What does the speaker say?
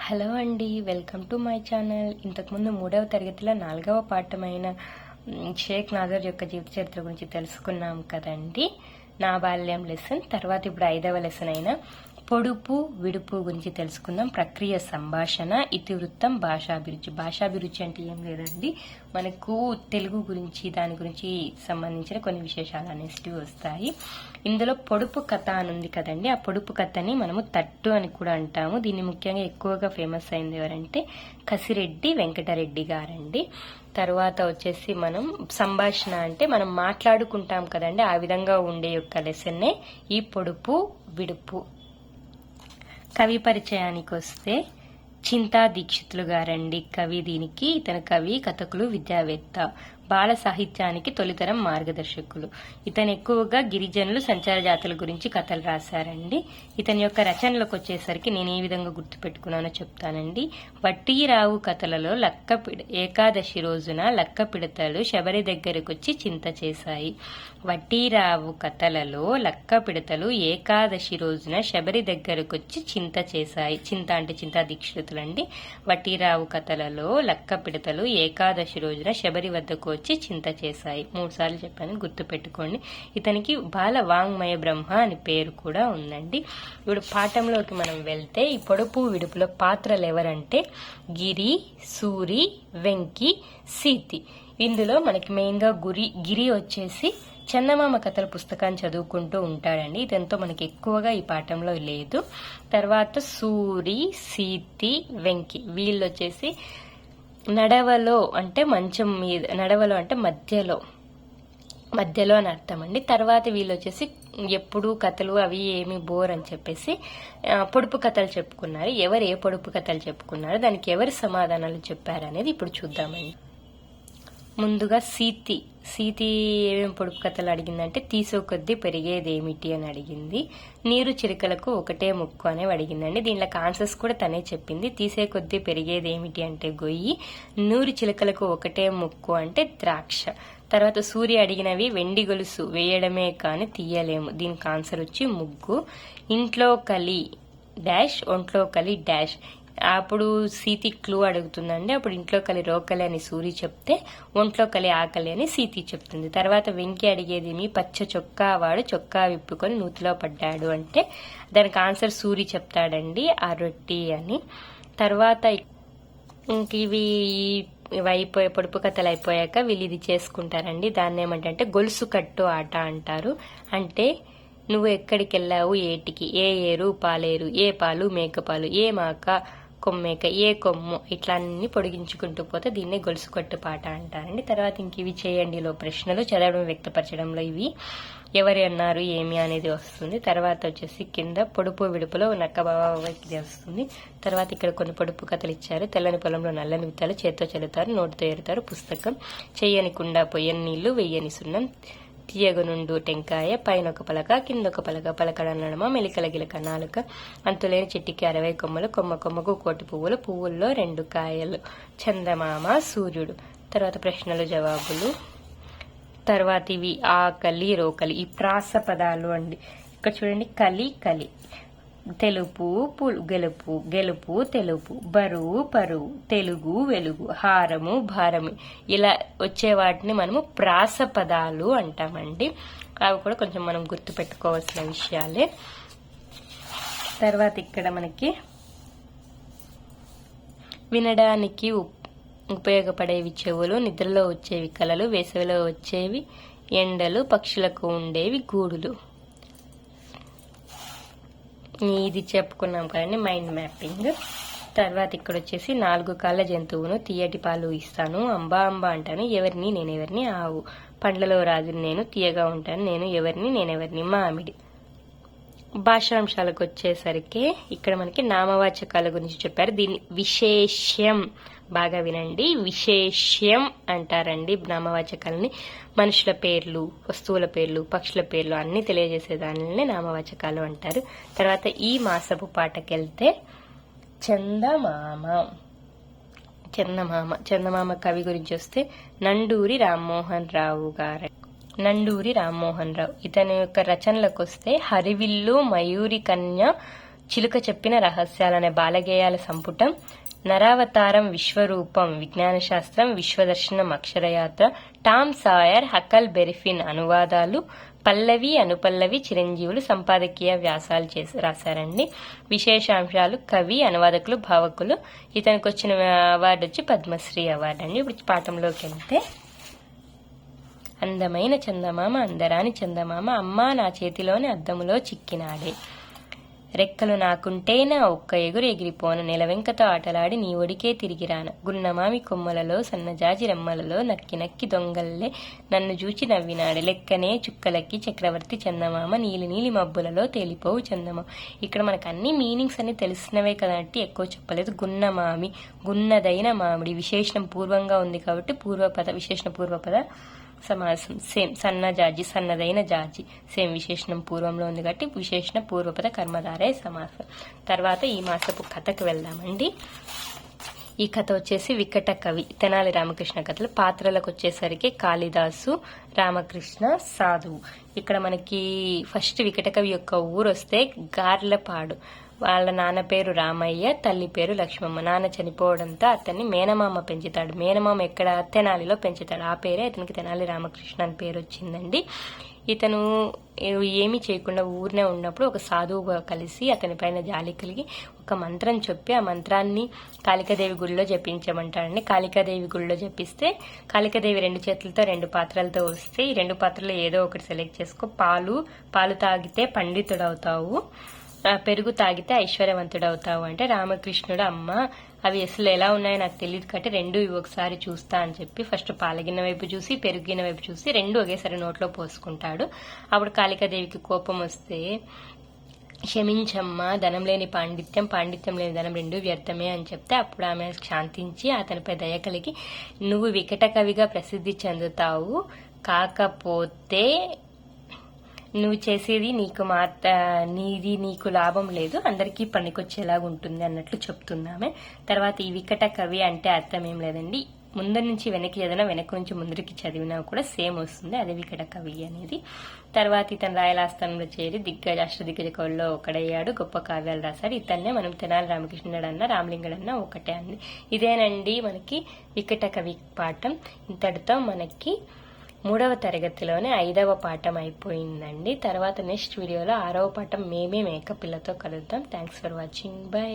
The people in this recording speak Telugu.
హలో అండి, వెల్కమ్ టు మై ఛానల్. ఇంతకుముందు 3వ తరగతిలో 4వ పాఠమైన షేక్ నాజర్ యొక్క జీవిత చరిత్ర గురించి తెలుసుకున్నాం కదండి. నా బాల్యం లెసన్ తర్వాత ఇప్పుడు 5వ లెసన్ అయిన పొడుపు విడుపు గురించి తెలుసుకుందాం. ప్రక్రియ సంభాషణ, ఇతివృత్తం, భాషాభిరుచి. భాషాభిరుచి అంటే ఏం లేదండి, మనకు తెలుగు గురించి దాని గురించి సంబంధించిన కొన్ని విశేషాలు అనేవి వస్తాయి. ఇందులో పొడుపు కథ అని ఉంది కదండి, ఆ పొడుపు కథని మనము తట్టు అని కూడా అంటాము. దీన్ని ముఖ్యంగా ఎక్కువగా ఫేమస్ అయింది ఎవరంటే కసిరెడ్డి వెంకటరెడ్డి గారండి. తర్వాత వచ్చేసి మనం సంభాషణ అంటే మనం మాట్లాడుకుంటాం కదండి, ఆ విధంగా ఉండే యొక్క లెసన్నే ఈ పొడుపు విడుపు. కవి పరిచయానికి వస్తే చింతా దీక్షితులు గారండి కవి. దీనికి ఇతను కవి, కథకులు, విద్యావేత్త, బాల సాహిత్యానికి తొలితరం మార్గదర్శకులు. ఇతను ఎక్కువగా గిరిజనులు, సంచార జాతుల గురించి కథలు రాశారండి. ఇతని యొక్క రచనలకు వచ్చేసరికి నేను ఏ విధంగా గుర్తుపెట్టుకున్నానో చెప్తానండి. వట్టీరావు కథలలో ఏకాదశి రోజున లక్క పిడతలు శబరి దగ్గరకు వచ్చి చింత చేశాయి. వట్టీరావు కథలలో లక్క పిడతలు ఏకాదశి రోజున శబరి దగ్గరకు వచ్చి చింత చేశాయి. చింత అంటే చింతా దీక్షితులండి. వట్టీరావు కథలలో లక్క పిడతలు ఏకాదశి రోజున శబరి వద్దకు వచ్చి చింత చేశాయి. 3 సార్లు చెప్పాను, గుర్తు పెట్టుకోండి. ఇతనికి బాల వాంగ్మయ బ్రహ్మ అని పేరు కూడా ఉందండి. ఇప్పుడు పాఠంలోకి మనం వెళ్తే ఈ పొడుపు విడుపులో పాత్రలు ఎవరంటే గిరి, సూరి, వెంకి, సీతి. ఇందులో మనకి మెయిన్ గా గిరి వచ్చేసి చందమామ కథల పుస్తకాన్ని చదువుకుంటూ ఉంటాడండి. ఇదంతా మనకి ఎక్కువగా ఈ పాఠంలో లేదు. తర్వాత సూరి, సీతి, వెంకి వీళ్ళు వచ్చేసి నడవలో అంటే మంచం మీద, నడవలో అంటే మధ్యలో అని అర్థం అండి. తర్వాత వీళ్ళు వచ్చేసి ఎప్పుడు కథలు అవి ఏమి బోర్ అని చెప్పేసి పొడుపు కథలు చెప్పుకున్నారు. ఎవరు ఏ పొడుపు కథలు చెప్పుకున్నారు, దానికి ఎవరు సమాధానాలు చెప్పారు అనేది ఇప్పుడు చూద్దామండి. ముందుగా సీతి ఏమేమి పొడుపు కథలు అడిగిందంటే తీసో కొద్దీ పెరిగేదేమిటి అని అడిగింది. నీరు చిలుకలకు ఒకటే ముక్కు అనేవి అడిగిందండి. దీనిలోకి ఆన్సర్స్ కూడా తనే చెప్పింది. తీసే కొద్దీ పెరిగేదేమిటి అంటే గొయ్యి, నూరు చిలుకలకు ఒకటే ముక్కు అంటే ద్రాక్ష. తర్వాత సూర్య అడిగినవి వెండి గొలుసు వేయడమే కాని తీయలేము, దీనికి ఆన్సర్ వచ్చి ముగ్గు. ఇంట్లో కలి డాష్, ఒంట్లో కలి డాష్. అప్పుడు సీతి క్లూ అడుగుతుందండి. అప్పుడు ఇంట్లో కలి రోకలి అని సూరి చెప్తే ఒంట్లో కలి ఆకలి అని సీతి చెప్తుంది. తర్వాత వెంకి అడిగేది మీ పచ్చ చొక్కా వాడు చొక్కా విప్పుకొని నూతిలో పడ్డాడు అంటే దానికి ఆన్సర్ సూరి చెప్తాడండి, ఆ రొట్టి అని. తర్వాత ఇంక ఇవి అయిపోయే పొడుపు కథలు అయిపోయాక వీళ్ళు ఇది చేసుకుంటారండి. దాన్ని ఏమంటే గొలుసు కట్టు ఆట అంటారు. అంటే నువ్వు ఎక్కడికి వెళ్ళావు ఏటికి, ఏ ఏరు పాలేరు, ఏ పాలు మేకపాలు, ఏ మాక కొమ్మేక, ఏ కొమ్ము, ఇట్లా అన్ని పొడిగించుకుంటూ పోతే దీన్ని గొలుసు కట్టు పాట అంటారండి. తర్వాత ఇంక ఇవి చేయండిలో ప్రశ్నలు, చదవడం వ్యక్తపరచడంలో ఇవి ఎవరు అన్నారు ఏమి అనేది వస్తుంది. తర్వాత వచ్చేసి కింద పొడుపు విడుపులో నక్కబాబాకి వస్తుంది. తర్వాత ఇక్కడ కొన్ని పొడుపు కథలు ఇచ్చారు. తెల్లని పొలంలో నల్లని విత్తాలు, చేత్తో చల్లుతారు, నోటితో ఏరుతారు, పుస్తకం, చెయ్యని కుండ, పొయ్యని నీళ్లు, వెయ్యని సున్నం, తీయగనుండు టెంకాయ, పైన ఒక పలక కిందొక పలక, పలకడ నడమ, మెలికల గిలక నాలుక, అంతులేని చెట్టుకి 60 కొమ్మలు, కొమ్మ కొమ్మకు 1 కోటి పువ్వులు, పువ్వుల్లో 2 కాయలు, చందమామ, సూర్యుడు. తర్వాత ప్రశ్నలు జవాబులు. తర్వాత ఇవి ఆకలి రోకలి, ఈ ప్రాస పదాలు అండి. ఇక్కడ చూడండి, కలి తెలుపు గెలుపు, గెలుపు తెలుపు, బరువు పరువు, తెలుగు వెలుగు, హారము భారము, ఇలా వచ్చే వాటిని మనము ప్రాస పదాలు అంటామండి. అవి కూడా కొంచెం మనం గుర్తు పెట్టుకోవాల్సిన విషయాలే. తర్వాత ఇక్కడ మనకి వినడానికి ఉపయోగపడేవి చెవులు, నిద్రలో వచ్చేవి కలలు, వేసవిలో వచ్చేవి ఎండలు, పక్షులకు ఉండేవి గూడులు. ఇది చెప్పుకున్నాం కదండి, మైండ్ మ్యాపింగ్. తర్వాత ఇక్కడ వచ్చేసి 4 కాళ్ళ జంతువును తీయటి పాలు ఇస్తాను, అంబా అంబా అంటాను, ఎవరిని నేనెవరిని, ఆవు, పండ్లలో రాజుని నేను, తీయగా ఉంటాను నేను, ఎవరిని నేనెవరిని, మామిడి. భాషాంశాలకు వచ్చేసరికి ఇక్కడ మనకి నామవాచకాల గురించి చెప్పారు. దీన్ని విశేష్యం, బాగా వినండి, విశేష్యం అంటారండి నామవాచకాలని. మనుషుల పేర్లు, వస్తువుల పేర్లు, పక్షుల పేర్లు అన్ని తెలియజేసే దానిని నామవాచకాలు అంటారు. తర్వాత ఈ మాసపు పాటకెళ్తే చందమామ కవి గురించి వస్తే నండూరి రామ్మోహన్ రావు గారు. ఇతని యొక్క రచనలకు వస్తే హరివిల్లు, మయూరి కన్య, చిలుక చెప్పిన రహస్యాలనే బాలగేయాల సంపుటం, నరావతారం విశ్వరూపం విజ్ఞానశాస్త్రం, విశ్వదర్శనం అక్షరయాత్ర, టామ్ సాయర్ హకల్ బెరిఫిన్ అనువాదాలు, పల్లవి అనుపల్లవి చిరంజీవులు సంపాదకీయ వ్యాసాలు రాశారండి. విశేషాంశాలు కవి, అనువాదకులు, భావకులు. ఇతనికి వచ్చిన అవార్డు వచ్చి పద్మశ్రీ అవార్డు అండి. ఇప్పుడు పాఠంలోకి వెళ్తే, అందమైన చందమామ అందరాని చందమామ అమ్మా నా చేతిలోని అద్దములో చిక్కినాడే, రెక్కలు నాకుంటేనా ఒక్క ఎగురు ఎగిరిపోన, నెలవెంకతో ఆటలాడి నీ ఒడికే తిరిగిరాన, గున్నమామి కొమ్మలలో సన్నజాజి రెమ్మలలో నక్కి నక్కి దొంగల్లే నన్ను చూచి నవ్వినాడు, లెక్కనే చుక్కలకి చక్రవర్తి చందమామ, నీలి నీలి మబ్బులలో తేలిపోవు చందమామ. ఇక్కడ మనకు అన్ని మీనింగ్స్ అన్ని తెలిసినవే కదంటే ఎక్కువ చెప్పలేదు. గున్నమామి, గున్నదైన మామిడి, విశేషణం పూర్వంగా ఉంది కాబట్టి పూర్వపద, విశేషణ పూర్వపద సమాసం. సేమ్ సన్నజాజి, సన్నదైన జాజి, సేమ్ విశేషణం పూర్వంలో ఉంది కాబట్టి విశేషణ పూర్వపద కర్మధారయ సమాసం. తర్వాత ఈ మాసపు కథకు వెళ్దామండి. ఈ కథ వచ్చేసి వికట కవి, తెనాలి రామకృష్ణ కథలు. పాత్రలకు వచ్చేసరికి కాళిదాసు, రామకృష్ణ, సాధువు. ఇక్కడ మనకి ఫస్ట్ వికట కవి యొక్క ఊరు వస్తే గార్లపాడు. వాళ్ళ నాన్న పేరు రామయ్య, తల్లి పేరు లక్ష్మమ్మ. నాన్న చనిపోవడంతో అతన్ని మేనమామ పెంచుతాడు. మేనమామ ఎక్కడ? తెనాలిలో పెంచుతాడు. ఆ పేరే అతనికి తెనాలి రామకృష్ణ అని పేరు వచ్చిందండి. ఇతను ఏమీ చేయకుండా ఊరినే ఉన్నప్పుడు ఒక సాధువు కలిసి అతని పైన జాలి కలిగి ఒక మంత్రం చెప్పి ఆ మంత్రాన్ని కాళికాదేవి గుడిలో జపించమంటాడండి. కాళికాదేవి గుడిలో జపిస్తే కాళికాదేవి 2 చేతులతో 2 పాత్రలతో వస్తే ఈ 2 పాత్రలు ఏదో ఒకటి సెలెక్ట్ చేసుకో. పాలు తాగితే పండితుడవుతావు, పెరుగు తాగితే ఐశ్వర్యవంతుడవుతావు అంటే రామకృష్ణుడు అమ్మ అవి అసలు ఎలా ఉన్నాయో నాకు తెలియదు కాబట్టి 2 ఒకసారి చూస్తా అని చెప్పి ఫస్ట్ పాలగిన్న వైపు చూసి పెరుగిన వైపు చూసి 2 ఒకేసారి నోట్లో పోసుకుంటాడు. అప్పుడు కాళికాదేవికి కోపం వస్తే, క్షమించమ్మా, ధనం లేని పాండిత్యం, పాండిత్యం లేని ధనం 2 వ్యర్థమే అని చెప్తే అప్పుడు ఆమె శాంతించి అతనిపై దయ కలిగి, నువ్వు వికట కవిగా ప్రసిద్ధి చెందుతావు, కాకపోతే నువ్వు చేసేది నీకు లాభం లేదు, అందరికీ పనికొచ్చేలాగా ఉంటుంది అన్నట్లు చెప్తున్నామే. తర్వాత ఈ వికట కవి అంటే అర్థం ఏం లేదండి, ముందు నుంచి వెనక్కి చదివినా వెనక నుంచి ముందుకి చదివినా కూడా సేమ్ వస్తుంది, అదే వికట కవి అనేది. తర్వాత ఇతను రాయలాస్థానంలో చేరి అష్టదిగ్గజ కవుల్లో ఒకడయ్యాడు, గొప్ప కావ్యాలు రాశాడు. ఇతన్నే మనం తెనాలి రామకృష్ణుడు అన్న రామలింగడు అన్న ఒకటే అండి. ఇదేనండి మనకి వికట కవి పాఠం. ఇంతటితో మనకి 3వ తరగతిలోనే 5వ పాఠం అయిపోయిందండి. తర్వాత నెక్స్ట్ వీడియోలో 6వ పాఠం మేకపిల్లతో కలుద్దాం. Thanks for watching. బై.